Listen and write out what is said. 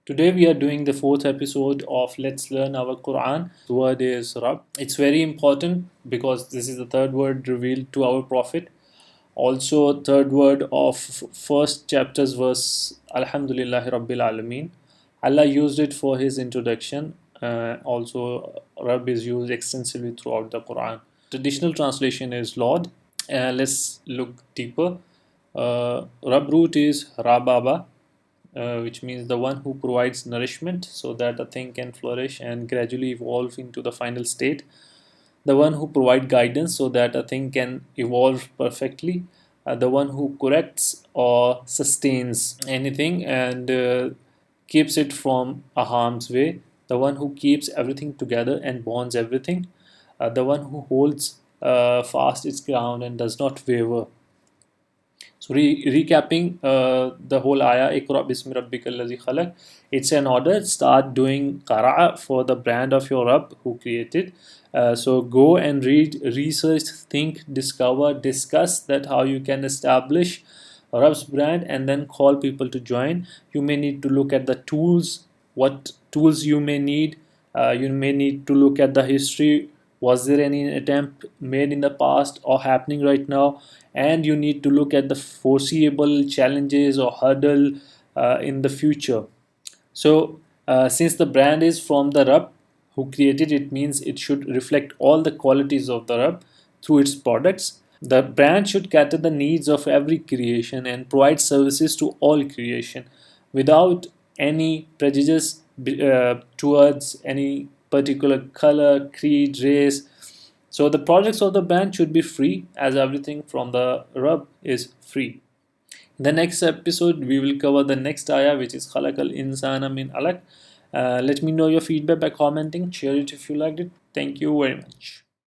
Today we are doing the fourth episode of Let's Learn Our Quran. The word is RAB. It's very important because this is the third word revealed to our Prophet. Also, third word of first chapter's verse, Alhamdulillahi Rabbil Alameen. Allah used it for his introduction. Also, Rab is used extensively throughout the Quran. Traditional translation is Lord. Let's look deeper. Rab root is Rababa, which means the one who provides nourishment so that a thing can flourish and gradually evolve into the final state. The one who provides guidance so that a thing can evolve perfectly. The one who corrects or sustains anything and keeps it from a harm's way. The one who keeps everything together and bonds everything. The one who holds fast its ground and does not waver. So recapping the whole ayah, Iqra bismi rabbikal ladzi khalaq. It's an order. Start doing qara'a for the brand of your Rabb who created. So go and read, research, think, discover, discuss that how you can establish Rabb's brand and then call people to join. You may need to look at the tools, what tools you may need. You may need to look at the history. Was there any attempt made in the past or happening right now? And you need to look at the foreseeable challenges or hurdle in the future. So, since the brand is from the Rabb who created it, means it should reflect all the qualities of the Rabb through its products. The brand should cater the needs of every creation and provide services to all creation without any prejudice towards any particular color, creed, race. So the products of the brand should be free, as everything from the Rabb is free. In the next episode, we will cover the next ayah, which is Khalaqal Insana Min Alaq. Let me know your feedback by commenting. Share it if you liked it. Thank you very much.